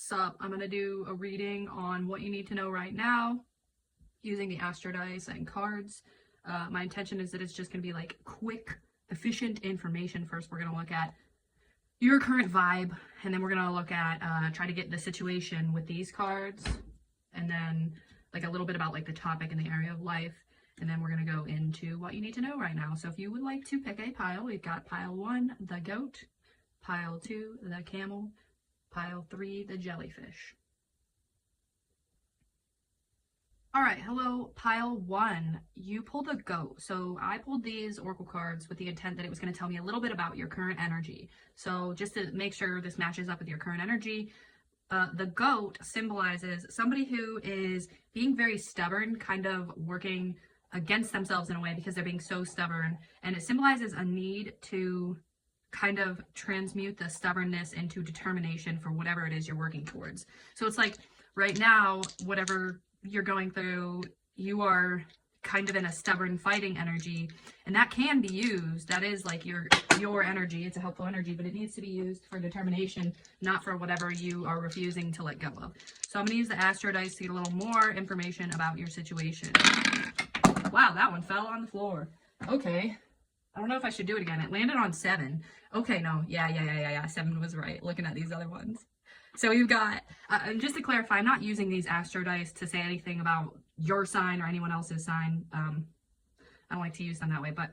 Sup, I'm gonna do a reading on what you need to know right now using the Astro Dice and cards. My intention is that it's just gonna be like quick, efficient information. First, we're gonna look at your current vibe, and then we're gonna look at try to get the situation with these cards, and then like a little bit about like the topic and the area of life, and then we're gonna go into what you need to know right now. So if you would like to pick a pile, we've got pile 1, the goat, pile 2, the camel, pile 3, the jellyfish. All right, hello, pile 1. You pulled a goat. So I pulled these oracle cards with the intent that it was going to tell me a little bit about your current energy. So just to make sure this matches up with your current energy, the goat symbolizes somebody who is being very stubborn, kind of working against themselves in a way because they're being so stubborn. And it symbolizes a need to kind of transmute the stubbornness into determination for whatever it is you're working towards. So it's like right now, whatever you're going through, you are kind of in a stubborn fighting energy, and that can be used. That is like your energy. It's a helpful energy, but it needs to be used for determination, not for whatever you are refusing to let go of. So I'm going to use the Astro Dice to get a little more information about your situation. Wow, that one fell on the floor. Okay. I don't know if I should do it again. It landed on 7. Okay, no. Yeah. 7 was right. Looking at these other ones. So you've got, just to clarify, I'm not using these Astro Dice to say anything about your sign or anyone else's sign. I don't like to use them that way, but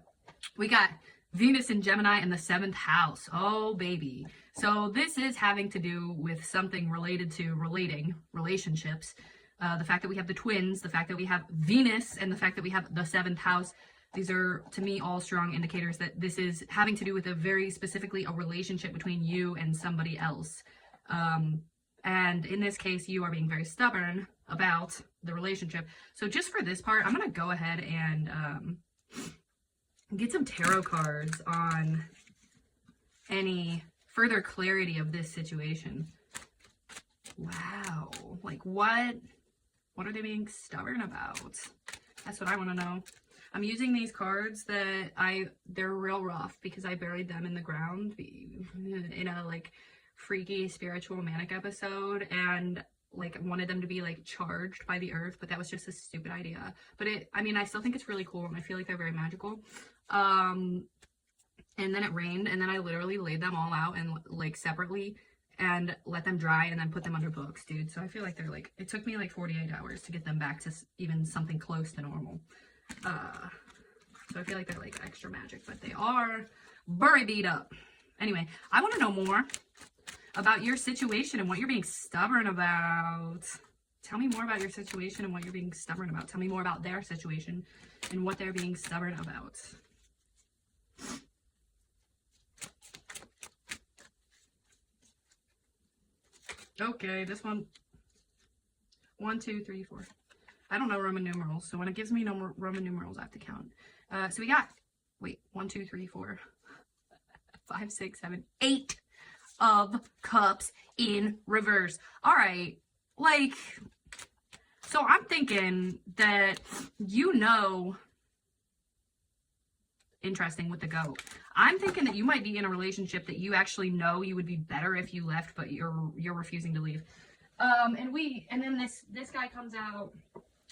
we got Venus in Gemini in the 7th house. Oh, baby. So this is having to do with something related to relationships. The fact that we have the twins, the fact that we have Venus, and the fact that we have the 7th house. These are, to me, all strong indicators that this is having to do with specifically a relationship between you and somebody else. And in this case, you are being very stubborn about the relationship. So just for this part, I'm going to go ahead and get some tarot cards on any further clarity of this situation. Wow. Like what are they being stubborn about? That's what I want to know. I'm using these cards that they're real rough because I buried them in the ground in a like freaky spiritual manic episode, and like wanted them to be like charged by the earth, but that was just a stupid idea. But I still think it's really cool, and I feel like they're very magical. And then it rained, and then I literally laid them all out and like separately and let them dry and then put them under books, dude. So I feel like they're like, it took me like 48 hours to get them back to even something close to normal. So I feel like they're like extra magic, but they are very beat up. Anyway, I want to know more about your situation and what you're being stubborn about. Tell me more about your situation and what you're being stubborn about. Tell me more about their situation and what they're being stubborn about. Okay, this one. 1, 2, 3, 4. I don't know Roman numerals, so when it gives me no Roman numerals, I have to count. So we got, 1, 2, 3, 4, 5, 6, 7, 8 of cups in reverse. All right, like, so I'm thinking that, interesting with the goat. I'm thinking that you might be in a relationship that you actually know you would be better if you left, but you're refusing to leave. And then this guy comes out,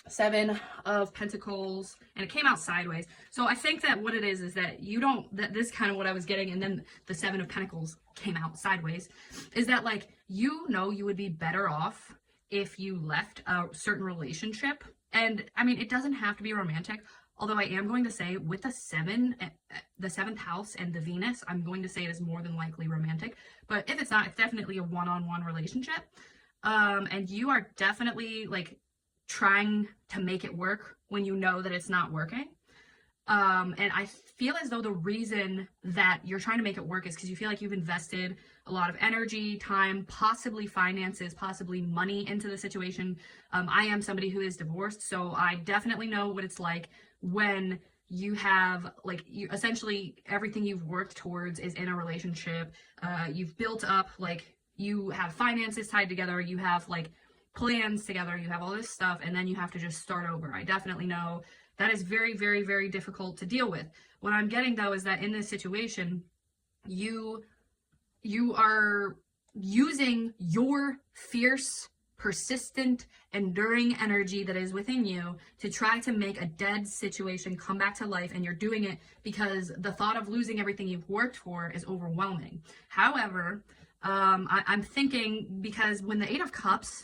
7 of Pentacles, and it came out sideways. So I think that what it is that this kind of what I was getting, and then the 7 of Pentacles came out sideways, is that like, you would be better off if you left a certain relationship. And I mean, it doesn't have to be romantic, although I am going to say with the 7, the 7th house and the Venus, I'm going to say it is more than likely romantic. But if it's not, it's definitely a one-on-one relationship. And you are definitely like trying to make it work when you know that it's not working. And I feel as though the reason that you're trying to make it work is because you feel like you've invested a lot of energy, time, possibly finances, possibly money into the situation. I am somebody who is divorced, so I definitely know what it's like when you have like, essentially everything you've worked towards is in a relationship. You've built up, like, you have finances tied together, you have like plans together, you have all this stuff, and then you have to just start over. I definitely know that is very, very, very difficult to deal with. What I'm getting though is that in this situation, you are using your fierce, persistent, enduring energy that is within you to try to make a dead situation come back to life, and you're doing it because the thought of losing everything you've worked for is overwhelming. However, I'm thinking, because when the Eight of Cups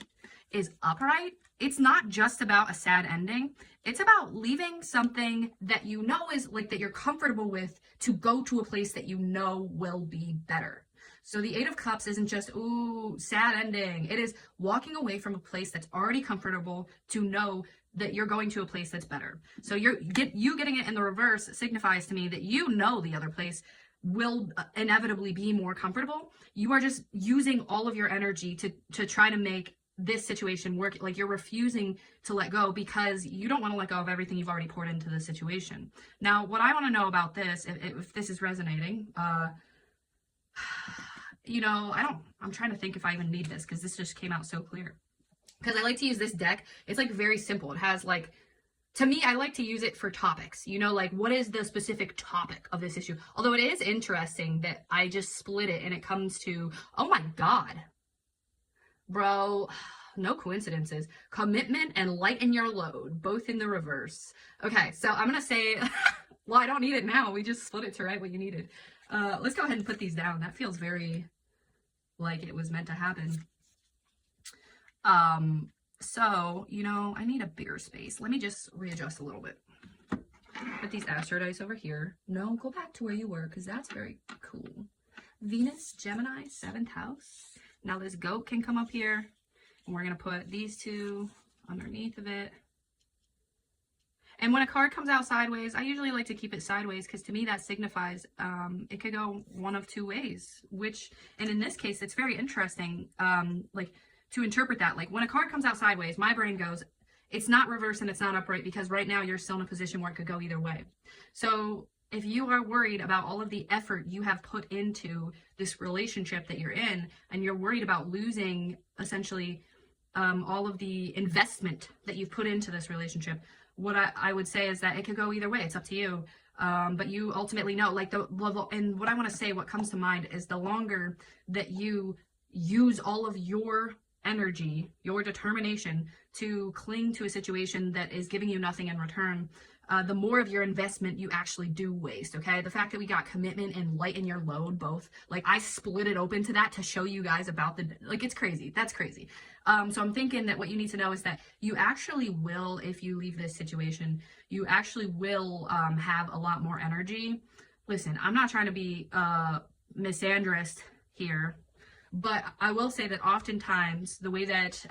is upright, it's not just about a sad ending. It's about leaving something that you know is like that you're comfortable with to go to a place that you know will be better. So the Eight of Cups isn't just, ooh, sad ending. It is walking away from a place that's already comfortable to know that you're going to a place that's better. So you getting it in the reverse signifies to me that you know the other place will inevitably be more comfortable. You are just using all of your energy to try to make this situation work. Like, you're refusing to let go because you don't want to let go of everything you've already poured into the situation. Now, what I want to know about this, if this is resonating, you know, I'm trying to think if I even need this, because this just came out so clear. Because I like to use this deck. It's like very simple. It has like, to me, I like to use it for topics, you know, like what is the specific topic of this issue? Although it is interesting that I just split it and it comes to, oh my God, bro, no coincidences. Commitment and lighten your load, both in the reverse. Okay, so I'm going to say, well, I don't need it now. We just split it to write what you needed. Let's go ahead and put these down. That feels very like it was meant to happen. So, you know, I need a bigger space. Let me just readjust a little bit. Put these astro dice over here. No, go back to where you were, because that's very cool. Venus, Gemini, 7th house. Now this goat can come up here, and we're going to put these two underneath of it. And when a card comes out sideways, I usually like to keep it sideways, because to me that signifies it could go one of two ways, and in this case, it's very interesting, like, to interpret that. Like, when a card comes out sideways, my brain goes, it's not reverse and it's not upright, because right now you're still in a position where it could go either way. So if you are worried about all of the effort you have put into this relationship that you're in, and you're worried about losing essentially all of the investment that you've put into this relationship, what I would say is that it could go either way. It's up to you. But you ultimately know, like, and what I want to say, what comes to mind is the longer that you use all of your energy, your determination to cling to a situation that is giving you nothing in return, the more of your investment you actually do waste. Okay, the fact that we got commitment and lighten your load both, like, I split it open to that to show you guys about it's crazy. That's crazy. So I'm thinking that what you need to know is that you actually will, if you leave this situation, you actually will have a lot more energy. Listen, I'm not trying to be misandrist here, but I will say that oftentimes the way that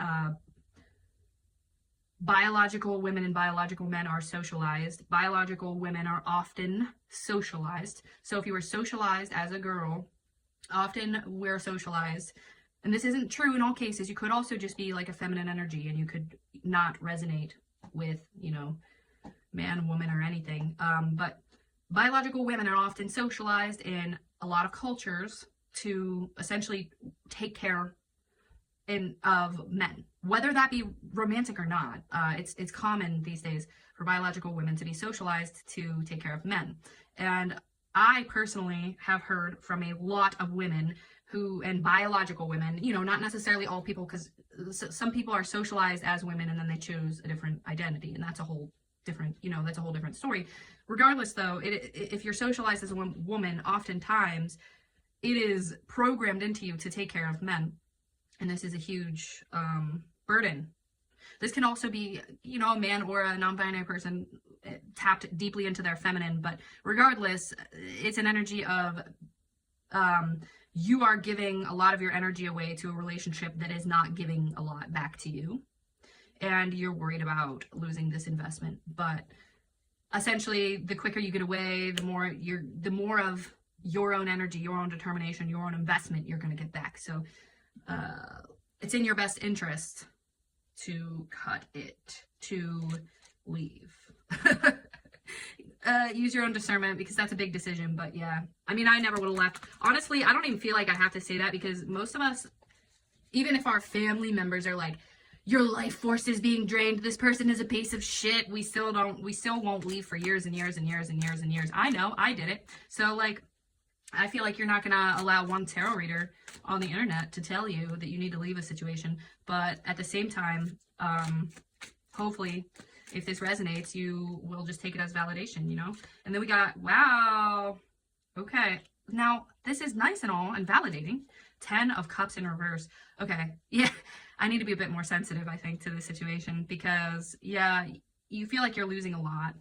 biological women and biological men are socialized, biological women are often socialized. So if you were socialized as a girl, often we're socialized, and this isn't true in all cases. You could also just be like a feminine energy, and you could not resonate with, you know, man, woman, or anything. But biological women are often socialized in a lot of cultures to essentially take care of men, whether that be romantic or not. It's common these days for biological women to be socialized to take care of men. And I personally have heard from a lot of women and biological women, you know, not necessarily all people, because some people are socialized as women and then they choose a different identity, and that's a whole different, you know, that's a whole different story. Regardless, though, if you're socialized as a woman, oftentimes it is programmed into you to take care of men. And this is a huge burden. This can also be, you know, a man or a non-binary person tapped deeply into their feminine. But regardless, it's an energy of you are giving a lot of your energy away to a relationship that is not giving a lot back to you. And you're worried about losing this investment. But essentially, the quicker you get away, the more of your own energy, your own determination, your own investment you're going to get back. So it's in your best interest to cut it, to leave. Use your own discernment, because that's a big decision. But yeah, I mean, I never would have left. Honestly, I don't even feel like I have to say that, because most of us, even if our family members are like, your life force is being drained, this person is a piece of shit, we still won't leave for years and years and years and years and years. I know, I did it. So, like, I feel like you're not going to allow one tarot reader on the internet to tell you that you need to leave a situation. But at the same time, hopefully, if this resonates, you will just take it as validation, you know? And then we got, wow, okay. Now, this is nice and all and validating. 10 of Cups in reverse. Okay, yeah, I need to be a bit more sensitive, I think, to this situation because, yeah, you feel like you're losing a lot.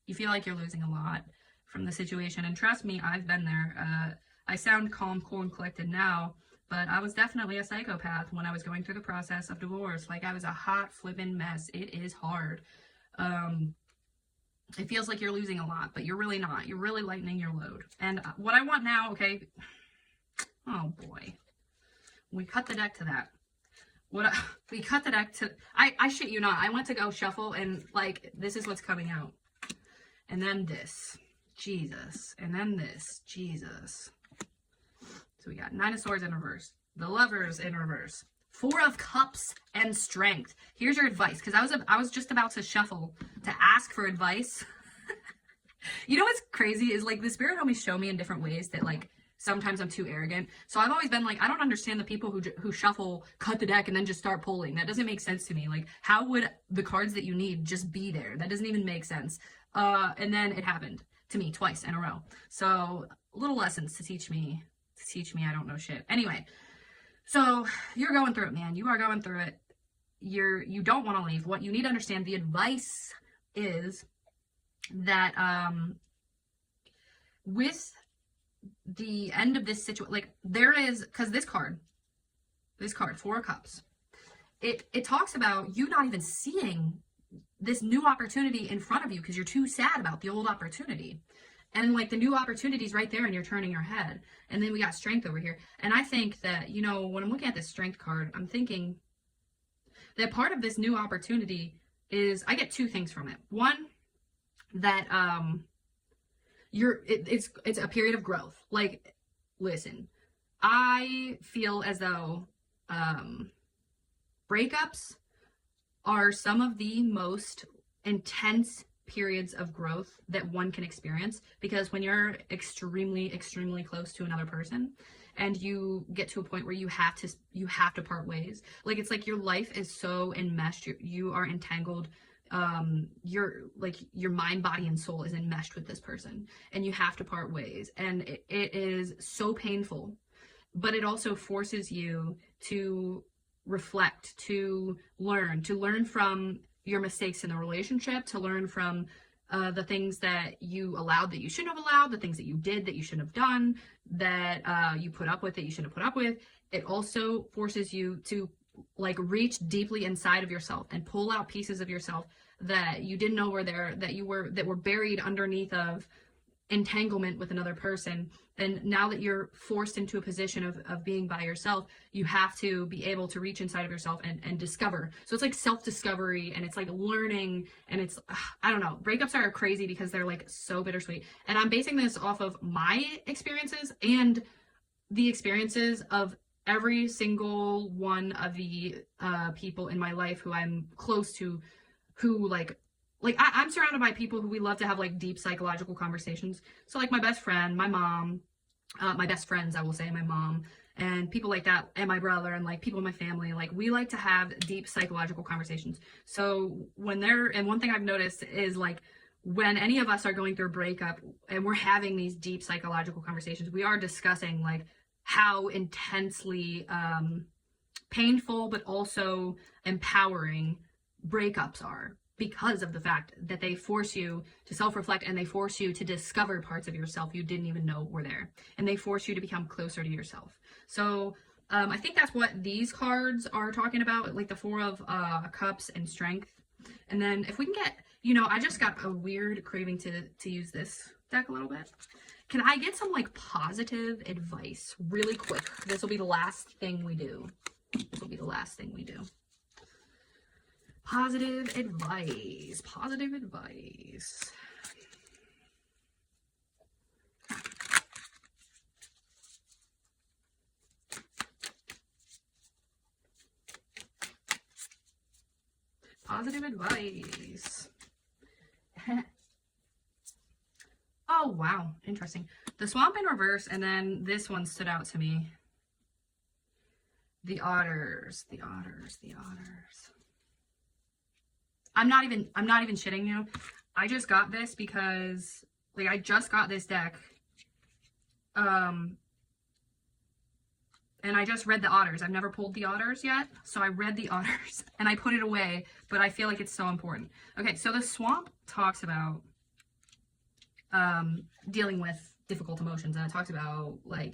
You feel like you're losing a lot from the situation. And trust me, I've been there. I sound calm, cool, and collected now, but I was definitely a psychopath when I was going through the process of divorce. Like, I was a hot flippin' mess. It is hard. It feels like you're losing a lot, but you're really not. You're really lightening your load. And what I want now, okay, oh boy, we cut the deck to that. We cut the deck to, I shit you not, I went to go shuffle and like, this is what's coming out. And then this, Jesus. And then this, Jesus. So we got 9 of Swords in reverse. The Lovers in reverse. 4 of Cups and Strength. Here's your advice, because I was just about to shuffle to ask for advice. You know what's crazy is like the spirit homies show me in different ways that like sometimes I'm too arrogant. So I've always been like, I don't understand the people who shuffle, cut the deck, and then just start pulling. That doesn't make sense to me. Like, how would the cards that you need just be there? That doesn't even make sense. And then it happened to me twice in a row. So little lessons to teach me I don't know shit. Anyway, so you're going through it, man. You are going through it. You don't want to leave. What you need to understand, the advice is that with the end of this situation, like there is, because this card, 4 of Cups, it talks about you not even seeing this new opportunity in front of you because you're too sad about the old opportunity. And like the new opportunity's right there and you're turning your head. And then we got Strength over here. And I think that, you know, when I'm looking at this Strength card, I'm thinking that part of this new opportunity is, I get 2 things from it. One, that it's a period of growth. Like, listen, I feel as though breakups are some of the most intense periods of growth that one can experience, because when you're extremely close to another person and you get to a point where you have to part ways, like it's like your life is so enmeshed, you are entangled, your mind, body, and soul is enmeshed with this person, and you have to part ways, and it is so painful, but it also forces you to reflect, to learn from your mistakes in the relationship, to learn from the things that you allowed that you shouldn't have allowed, the things that you did that you shouldn't have done, that you put up with that you shouldn't have put up with. It also forces you to like reach deeply inside of yourself and pull out pieces of yourself that you didn't know were there, that were buried underneath of entanglement with another person. And now that you're forced into a position of being by yourself, you have to be able to reach inside of yourself and discover. So it's like self-discovery, and it's like learning, and it's, I don't know, breakups are crazy because they're like so bittersweet. And I'm basing this off of my experiences and the experiences of every single one of the people in my life who I'm close to, who I'm surrounded by people who we love to have like deep psychological conversations. So like my best friend, my mom, my best friends, I will say, my mom, and people like that, and my brother, and like people in my family, like we like to have deep psychological conversations. So and one thing I've noticed is like when any of us are going through a breakup and we're having these deep psychological conversations, we are discussing like how intensely painful but also empowering breakups are, because of the fact that they force you to self-reflect, and they force you to discover parts of yourself you didn't even know were there, and they force you to become closer to yourself. So I think that's what these cards are talking about, like the 4 of Cups and Strength. And then if we can get, you know, I just got a weird craving to use this deck a little bit. Can I get some like positive advice really quick? This will be the last thing we do. Positive advice. Positive advice. Positive advice. Oh, wow, interesting. The Swamp in reverse, and then this one stood out to me. The Otters, the Otters, the Otters. I'm not even shitting you. I just got this because, like, I just got this deck. And I just read the Otters. I've never pulled the Otters yet. So I read the Otters and I put it away, but I feel like it's so important. Okay, so the Swamp talks about dealing with difficult emotions, and it talks about, like,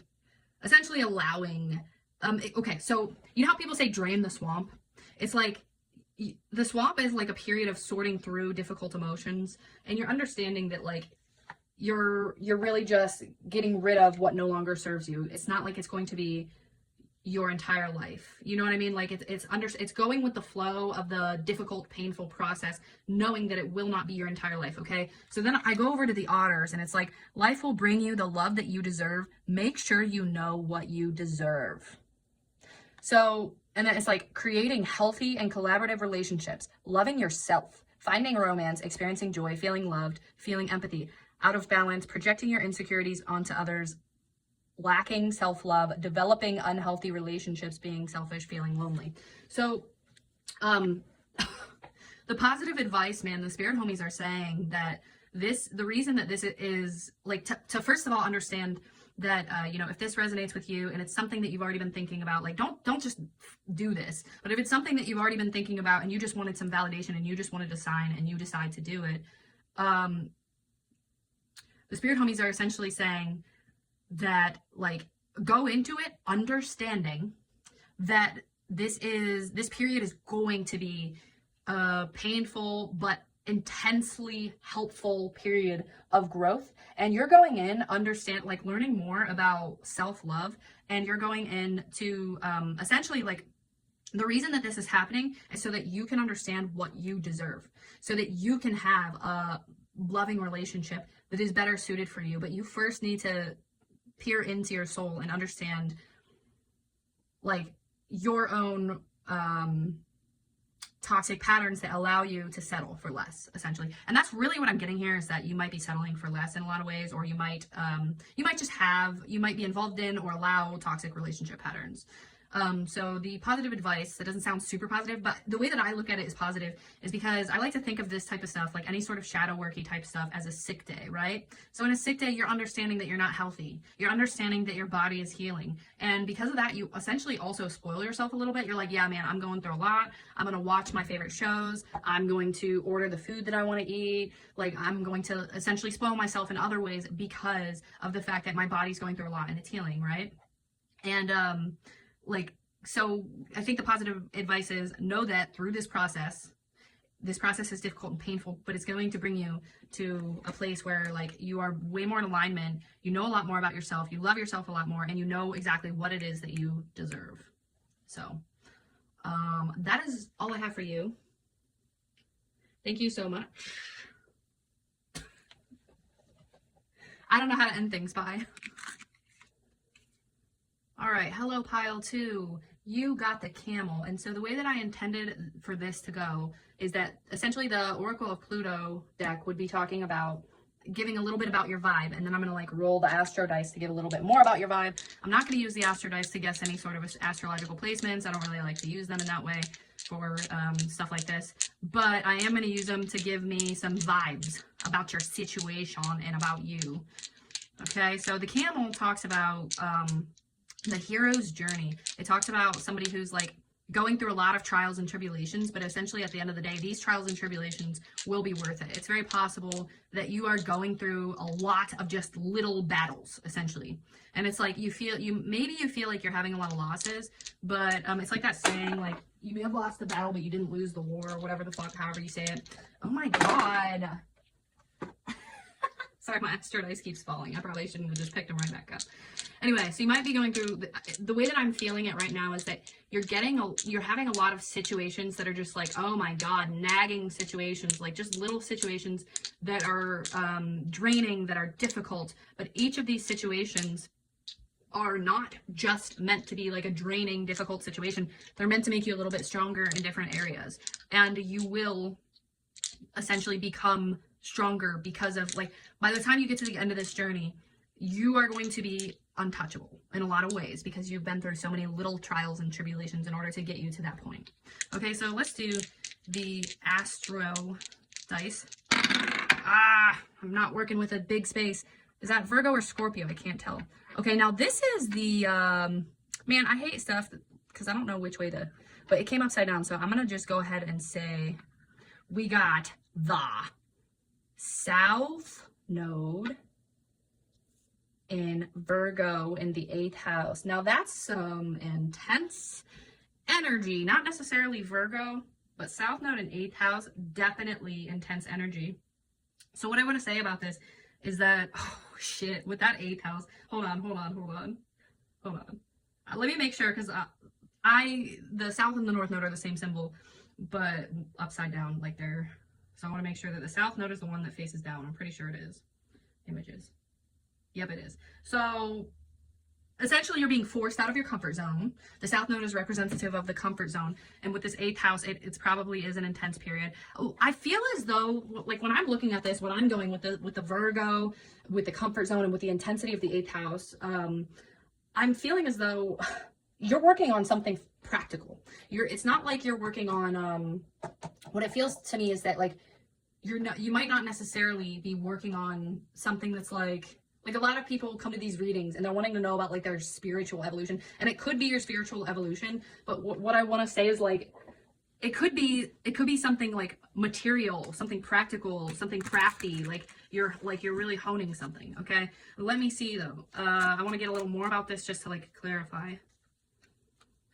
essentially allowing, okay, so you know how people say drain the swamp? It's like, the swamp is like a period of sorting through difficult emotions, and you're understanding that, like, you're really just getting rid of what no longer serves you. It's not like it's going to be your entire life. You know what I mean? Like, it's going with the flow of the difficult, painful process, knowing that it will not be your entire life. Okay. So then I go over to the Otters, and it's like, life will bring you the love that you deserve. Make sure you know what you deserve. So, and then it's like creating healthy and collaborative relationships, loving yourself, finding romance, experiencing joy, feeling loved, feeling empathy, out of balance, projecting your insecurities onto others, lacking self-love, developing unhealthy relationships, being selfish, feeling lonely. So the positive advice, man, the spirit homies are saying that the reason that this is, like, to first of all understand that you know, if this resonates with you and it's something that you've already been thinking about, like, don't just do this. But if it's something that you've already been thinking about and you just wanted some validation and you just wanted to sign and you decide to do it, the spirit homies are essentially saying that, like, go into it understanding that this period is going to be a painful but intensely helpful period of growth, and you're going in learning more about self-love, and you're going in to essentially, like, the reason that this is happening is so that you can understand what you deserve, so that you can have a loving relationship that is better suited for you. But you first need to peer into your soul and understand, like, your own toxic patterns that allow you to settle for less, essentially. And that's really what I'm getting here, is that you might be settling for less in a lot of ways, or you might be involved in or allow toxic relationship patterns. So the positive advice, that doesn't sound super positive, but the way that I look at it is positive, is because I like to think of this type of stuff, like any sort of shadow worky type stuff, as a sick day, right? So in a sick day, you're understanding that you're not healthy. You're understanding that your body is healing. And because of that, you essentially also spoil yourself a little bit. You're like, yeah, man, I'm going through a lot. I'm going to watch my favorite shows. I'm going to order the food that I want to eat. Like, I'm going to essentially spoil myself in other ways because of the fact that my body's going through a lot and it's healing, right? And, like, so I think the positive advice is, know that through this process is difficult and painful, but it's going to bring you to a place where, like, you are way more in alignment. You know a lot more about yourself. You love yourself a lot more, and you know exactly what it is that you deserve. So, that is all I have for you. Thank you so much. I don't know how to end things. Bye. All right, hello pile 2. You got the camel. And so the way that I intended for this to go is that essentially the Oracle of Pluto deck would be talking about giving a little bit about your vibe, and then I'm going to, like, roll the astro dice to give a little bit more about your vibe. I'm not going to use the astro dice to guess any sort of astrological placements. I don't really like to use them in that way for stuff like this, but I am going to use them to give me some vibes about your situation and about you. Okay, so the camel talks about the hero's journey. It talks about somebody who's, like, going through a lot of trials and tribulations, but essentially at the end of the day, these trials and tribulations will be worth it. It's very possible that you are going through a lot of just little battles, essentially. And it's like, maybe you feel like you're having a lot of losses, but it's like that saying, like, you may have lost the battle, but you didn't lose the war, or whatever the fuck, however you say it. Oh my God. Sorry, my astro dice keeps falling. I probably shouldn't have just picked them right back up. Anyway, so you might be going through, the way that I'm feeling it right now is that you're having a lot of situations that are just like, oh my God, nagging situations, like just little situations that are draining, that are difficult. But each of these situations are not just meant to be like a draining, difficult situation. They're meant to make you a little bit stronger in different areas. And you will essentially become stronger because of, like, by the time you get to the end of this journey, you are going to be untouchable in a lot of ways because you've been through so many little trials and tribulations in order to get you to that point. Okay, so let's do the Astro dice. I'm not working with a big space. Is that Virgo or Scorpio? I can't tell. Okay, now this is the, man, I hate stuff because I don't know which way to, but it came upside down. So I'm going to just go ahead and say we got the South Node in Virgo in the 8th house. Now that's some intense energy, not necessarily Virgo, but South Node in 8th house, definitely intense energy. So what I want to say about this is that, oh shit, with that 8th house, hold on. Let me make sure, because the South and the North Node are the same symbol, but upside down, like they're, so I want to make sure that the South Node is the one that faces down. I'm pretty sure it is. Images. Yep, it is. So essentially you're being forced out of your comfort zone. The South Node is representative of the comfort zone. And with this 8th house, it's probably is an intense period. Oh, I feel as though, like when I'm looking at this, what I'm going with the Virgo, with the comfort zone and with the intensity of the 8th house, I'm feeling as though you're working on something practical. It's not like you're working on, what it feels to me is that like, you might not necessarily be working on something that's like a lot of people come to these readings and they're wanting to know about like their spiritual evolution, and it could be your spiritual evolution, but what I want to say is like it could be something like material, something practical, something crafty, like you're really honing something. Okay, let me see though. I want to get a little more about this just to like clarify.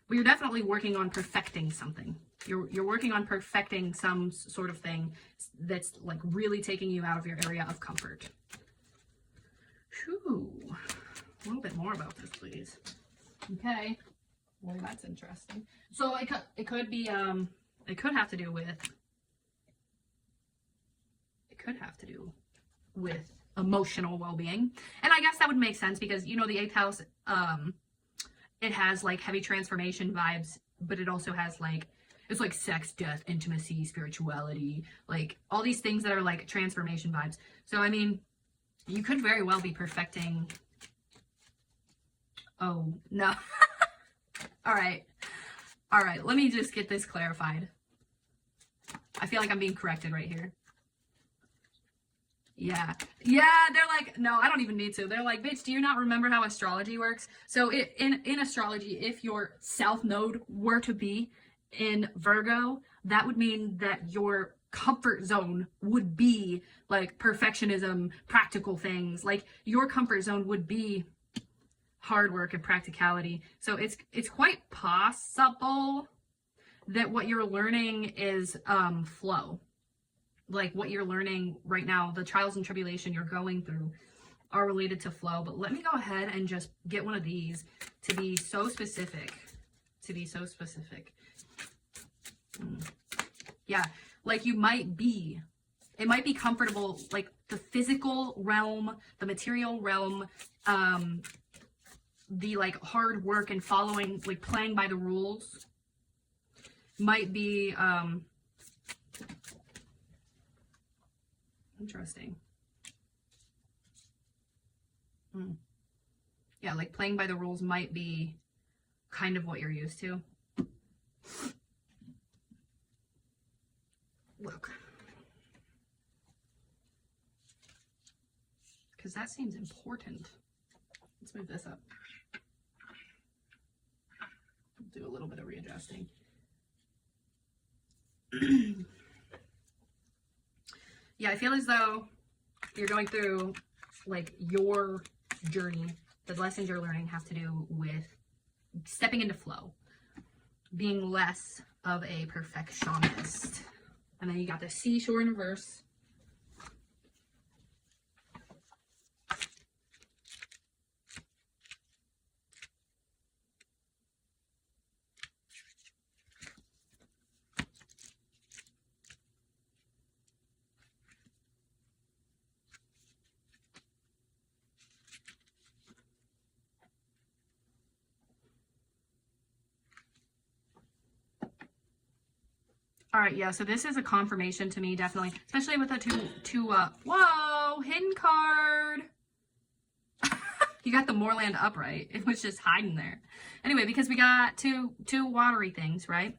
Well, you're definitely working on perfecting something. You're working on perfecting some sort of thing that's like really taking you out of your area of comfort. Whew. A little bit more about this, please. Okay. Well, that's interesting. So it could be it could have to do with emotional well-being. And I guess that would make sense because you know the 8th house it has like heavy transformation vibes, but it also has like it's like sex, death, intimacy, spirituality, like all these things that are like transformation vibes. So I mean, you could very well be perfecting. Oh, no. All right. Let me just get this clarified. I feel like I'm being corrected right here. Yeah, they're like, no, I don't even need to. They're like, bitch, do you not remember how astrology works? So in astrology, if your South Node were to be in Virgo, that would mean that your comfort zone would be like perfectionism, practical things. Like your comfort zone would be hard work and practicality. So it's quite possible that what you're learning is flow. Like what you're learning right now, the trials and tribulation you're going through are related to flow. But let me go ahead and just get one of these to be so specific. Yeah, like it might be comfortable, like the physical realm, the material realm, the like hard work and following, like playing by the rules might be interesting. Yeah, like playing by the rules might be kind of what you're used to. Look, because that seems important. Let's move this up. Do a little bit of readjusting. Yeah, I feel as though you're going through like your journey. The lessons you're learning have to do with stepping into flow, being less of a perfectionist. And then you got the seashore in reverse. All right, yeah, so this is a confirmation to me, definitely, especially with the whoa, hidden card. You got the Moorland upright. It was just hiding there. Anyway, because we got two watery things, right?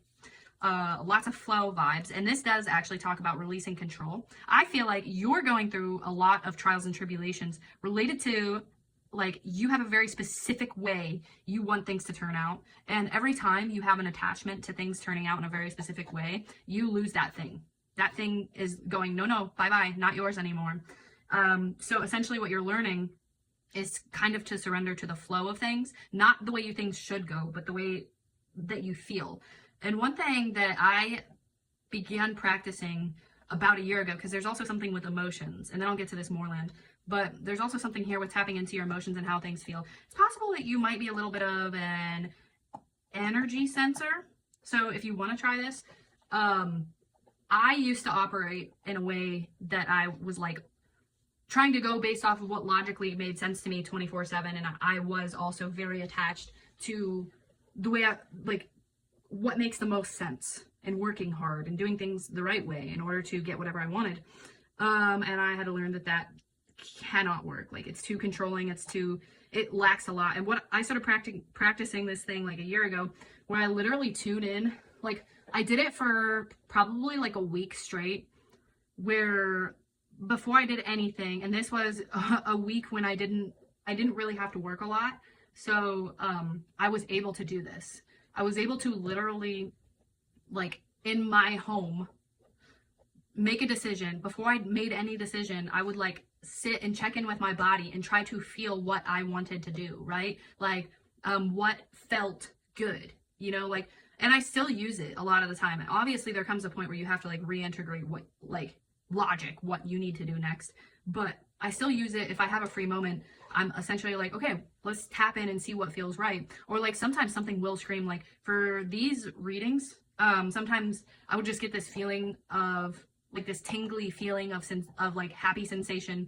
Lots of flow vibes, and this does actually talk about releasing control. I feel like you're going through a lot of trials and tribulations related to, like, you have a very specific way you want things to turn out, and every time you have an attachment to things turning out in a very specific way, you lose that thing. That thing is going, no, bye-bye, not yours anymore. So essentially what you're learning is kind of to surrender to the flow of things, not the way you things should go, but the way that you feel. And one thing that I began practicing about a year ago, because there's also something with emotions, and then I'll get to this Moorland, but there's also something here with tapping into your emotions and how things feel. It's possible that you might be a little bit of an energy sensor. So if you want to try this, I used to operate in a way that I was like trying to go based off of what logically made sense to me 24/7, and I was also very attached to the way I, like, what makes the most sense, and working hard and doing things the right way in order to get whatever I wanted. And I had to learn that cannot work. Like, it's too controlling, it lacks a lot. And what I started practicing this thing like a year ago, where I literally tune in. Like, I did it for probably like a week straight, where before I did anything, and this was a week when I didn't really have to work a lot, so I was able to do this. I was able to literally, like, in my home, make a decision. Before I made any decision, I would like sit and check in with my body and try to feel what I wanted to do, right? Like, what felt good, you know, like, and I still use it a lot of the time. And obviously there comes a point where you have to like reintegrate what, like, logic, what you need to do next, but I still use it. If I have a free moment, I'm essentially like, okay, let's tap in and see what feels right. Or like sometimes something will scream. Like for these readings, sometimes I would just get this feeling of like this tingly feeling of like happy sensation,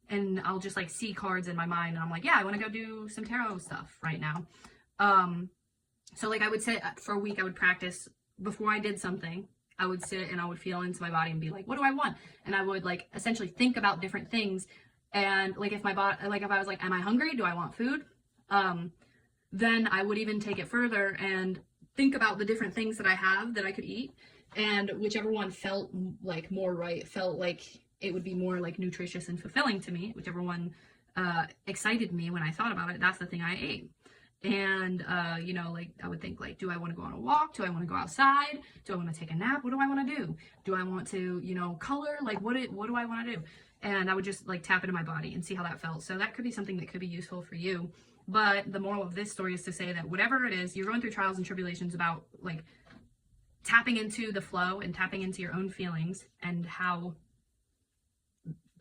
and I'll just like see cards in my mind, and I'm like, yeah, I want to go do some tarot stuff right now. So like I would sit for a week, I would practice before I did something. I would sit and I would feel into my body and be like, what do I want? And I would like essentially think about different things. And like if my body, like if I was like, am I hungry? Do I want food? Then I would even take it further and think about the different things that I have that I could eat. And whichever one felt like more right, felt like it would be more like nutritious and fulfilling to me, whichever one excited me when I thought about it, that's the thing I ate. And, you know, like I would think like, do I want to go on a walk? Do I want to go outside? Do I want to take a nap? What do I want to do? Do I want to, you know, color? Like what do I want to do? And I would just like tap into my body and see how that felt. So that could be something that could be useful for you. But the moral of this story is to say that whatever it is, you're going through trials and tribulations about like tapping into the flow and tapping into your own feelings, and how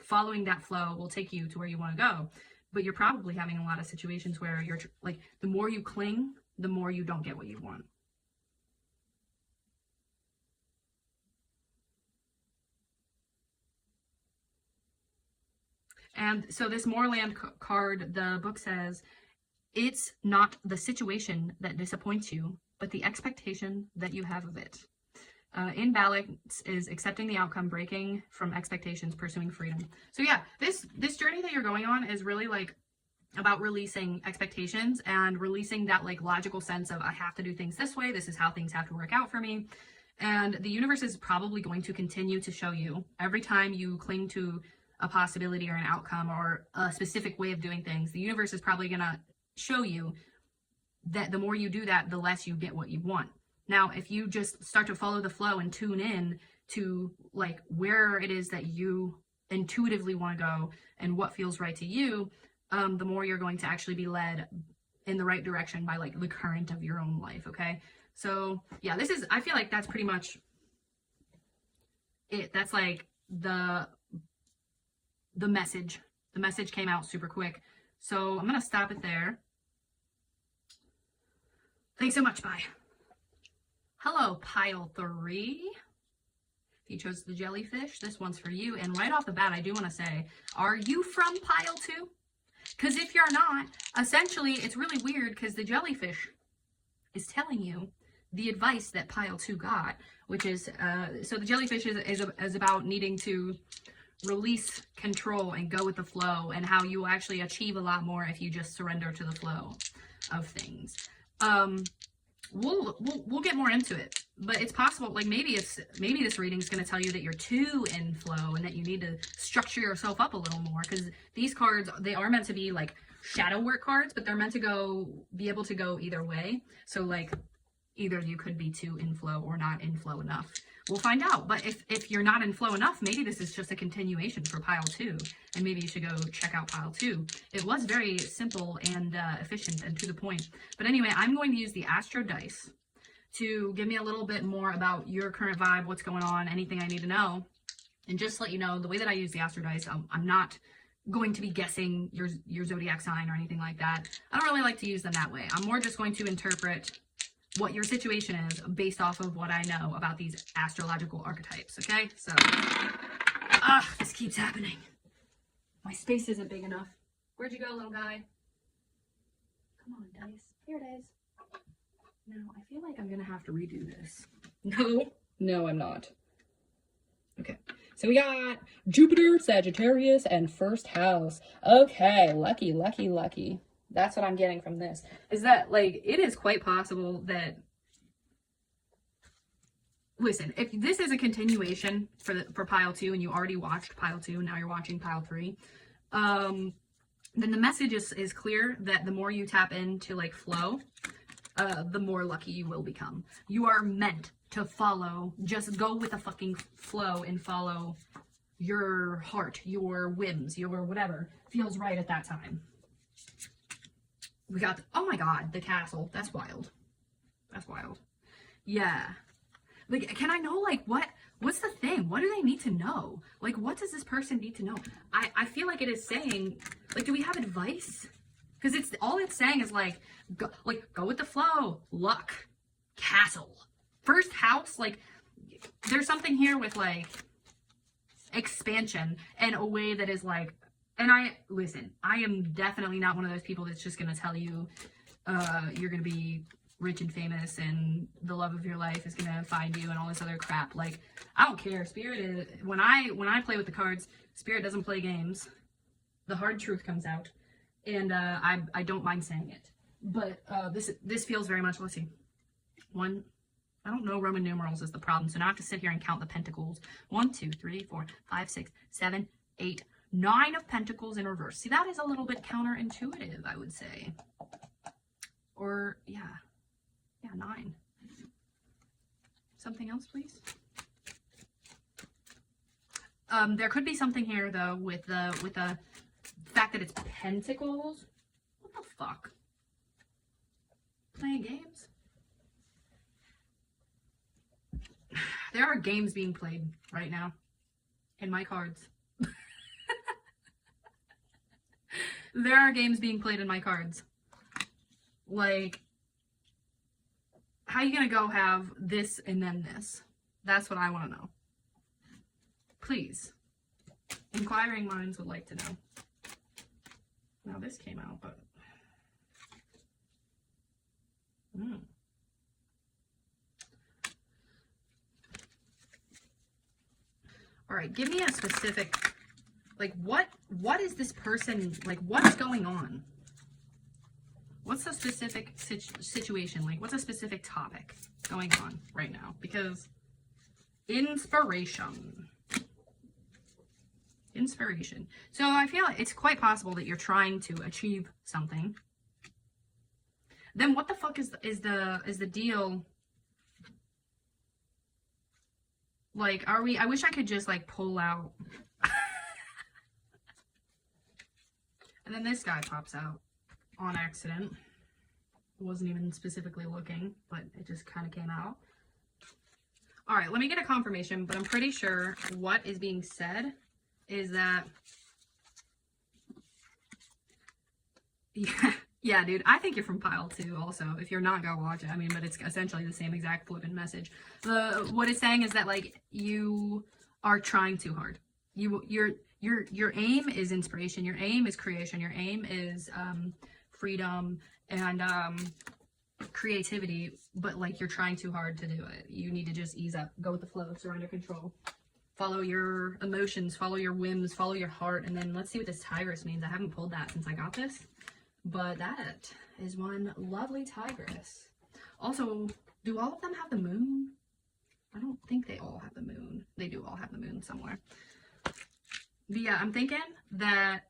following that flow will take you to where you want to go. But you're probably having a lot of situations where you're like, the more you cling, the more you don't get what you want. And so this Moorland card, the book says, it's not the situation that disappoints you, but the expectation that you have of it. Imbalance is accepting the outcome, breaking from expectations, pursuing freedom. So yeah, this journey that you're going on is really like about releasing expectations and releasing that like logical sense of I have to do things this way. This is how things have to work out for me. And the universe is probably going to continue to show you every time you cling to a possibility or an outcome or a specific way of doing things. The universe is probably going to show you that the more you do that, the less you get what you want. Now, if you just start to follow the flow and tune in to like where it is that you intuitively want to go and what feels right to you, the more you're going to actually be led in the right direction by like the current of your own life. Okay. So yeah, I feel like that's pretty much it. That's like the message. The message came out super quick. So I'm going to stop it there. Thanks so much. Bye. Hello, pile 3. If you chose the jellyfish, this one's for you. And right off the bat, I do want to say, are you from pile 2? Because if you're not, essentially, it's really weird because the jellyfish is telling you the advice that pile 2 got, which is, so the jellyfish is about needing to release control and go with the flow, and how you will actually achieve a lot more if you just surrender to the flow of things. We'll get more into it, but it's possible, like, maybe this reading is going to tell you that you're too in flow and that you need to structure yourself up a little more, because these cards, they are meant to be like shadow work cards, but they're meant to be able to go either way. So like, either you could be too in flow or not in flow enough. We'll find out. But if you're not in flow enough, maybe this is just a continuation for pile 2, and maybe you should go check out pile 2. It was very simple and efficient and to the point. But anyway, I'm going to use the Astro Dice to give me a little bit more about your current vibe, what's going on, anything I need to know. And just to let you know, the way that I use the Astro Dice, I'm not going to be guessing your zodiac sign or anything like that. I don't really like to use them that way. I'm more just going to interpret what your situation is based off of what I know about these astrological archetypes, okay? So, this keeps happening. My space isn't big enough. Where'd you go, little guy? Come on, dice. Here it is. Now, I feel like I'm gonna have to redo this. No, I'm not. Okay, so we got Jupiter, Sagittarius, and first house. Okay, lucky, lucky, lucky. That's what I'm getting from this. Is that, like, it is quite possible that, listen, if this is a continuation for pile 2 and you already watched pile 2 and now you're watching pile 3, then the message is clear that the more you tap into, like, flow, the more lucky you will become. You are meant to follow, just go with the fucking flow and follow your heart, your whims, your whatever feels right at that time. We got, oh my god, the castle. That's wild. That's wild. Yeah. Like, can I know, like, what's the thing? What do they need to know? Like, what does this person need to know? I feel like it is saying, like, do we have advice? Because all it's saying is, like, go with the flow. Luck. Castle. First house. Like, there's something here with, like, expansion in a way that is, like, and listen, I am definitely not one of those people that's just going to tell you you're going to be rich and famous and the love of your life is going to find you and all this other crap. Like, I don't care. Spirit is, when I play with the cards, Spirit doesn't play games. The hard truth comes out. And I don't mind saying it. But this feels very much, let's see. One, I don't know Roman numerals is the problem, so now I have to sit here and count the pentacles. 1, 2, 3, 4, 5, 6, 7, 8, 9 of pentacles in reverse. See, that is a little bit counterintuitive, I would say. Or, yeah, 9. Something else, please. There could be something here, though, with the fact that it's pentacles. What the fuck? Playing games? There are games being played right now in my cards. There are games being played in my cards. Like, how are you gonna go have this and then this? That's what I want to know. Please. Inquiring minds would like to know. Now this came out, but... Alright, give me a specific... Like, what is this person... Like, what's going on? What's the specific situation? Like, what's a specific topic going on right now? Because... Inspiration. So I feel like it's quite possible that you're trying to achieve something. Then what the fuck is the deal? Like, are we... I wish I could just, like, pull out. And then this guy pops out on accident. Wasn't even specifically looking, but it just kind of came out. All right, let me get a confirmation, but I'm pretty sure what is being said is that... Yeah, dude, I think you're from pile 2 also. If you're not, go watch it. I mean, but it's essentially the same exact flipping message. What it's saying is that, like, you are trying too hard. Your aim is inspiration. Your aim is creation. Your aim is freedom and creativity, but like you're trying too hard to do it. You need to just ease up, go with the flow, surrender control. Follow your emotions, follow your whims, follow your heart. And then let's see what this tigress means. I haven't pulled that since I got this, but that is one lovely tigress. Also, do all of them have the moon? I don't think they all have the moon. They do all have the moon somewhere. But yeah, I'm thinking that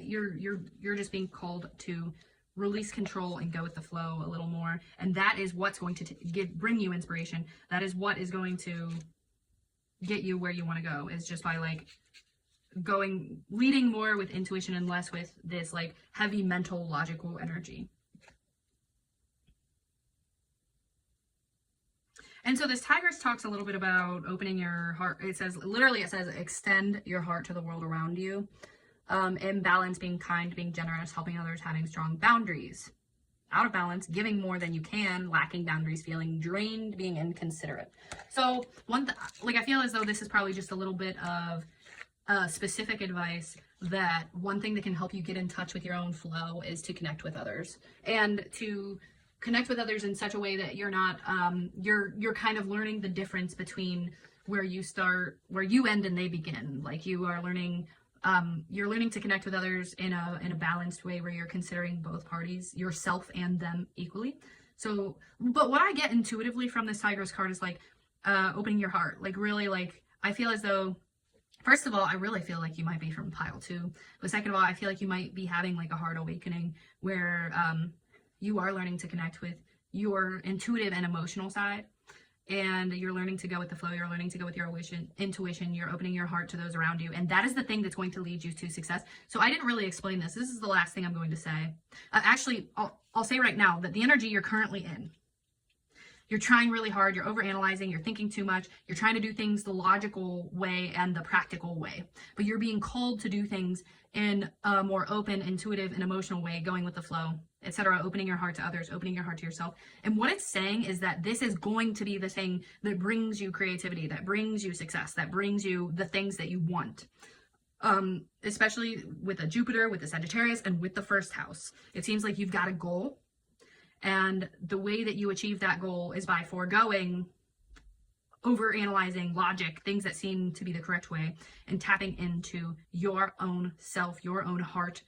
you're just being called to release control and go with the flow a little more, and that is what's going to bring you inspiration. That is what is going to get you where you want to go, is just by like leading more with intuition and less with this like heavy mental logical energy. And so this tigress talks a little bit about opening your heart. It says extend your heart to the world around you. Imbalance, being kind, being generous, helping others, having strong boundaries. Out of balance, giving more than you can, lacking boundaries, feeling drained, being inconsiderate. So I feel as though this is probably just a little bit of specific advice, that one thing that can help you get in touch with your own flow is to connect with others, and to connect with others in such a way that you're not, you're kind of learning the difference between where you start, where you end and they begin. Like you are learning, you're learning to connect with others in a balanced way where you're considering both parties, yourself and them, equally. So, but what I get intuitively from this tigress card is like opening your heart. Like really, like I feel as though, first of all, I really feel like you might be from pile 2. But second of all, I feel like you might be having like a heart awakening where you are learning to connect with your intuitive and emotional side. And you're learning to go with the flow. You're learning to go with your intuition. You're opening your heart to those around you. And that is the thing that's going to lead you to success. So I didn't really explain this. This is the last thing I'm going to say. Actually, I'll say right now that the energy you're currently in, you're trying really hard, you're overanalyzing, you're thinking too much, you're trying to do things the logical way and the practical way, but you're being called to do things in a more open, intuitive, and emotional way, going with the flow, etc., opening your heart to others, opening your heart to yourself. And what it's saying is that this is going to be the thing that brings you creativity, that brings you success, that brings you the things that you want. Especially with a Jupiter, with the Sagittarius, and with the first house. It seems like you've got a goal. And the way that you achieve that goal is by foregoing overanalyzing logic, things that seem to be the correct way, and tapping into your own self, your own heart,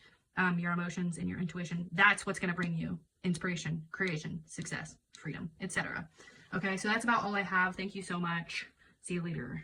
your emotions, and your intuition. That's what's going to bring you inspiration, creation, success, freedom, etc. Okay, so that's about all I have. Thank you so much. See you later.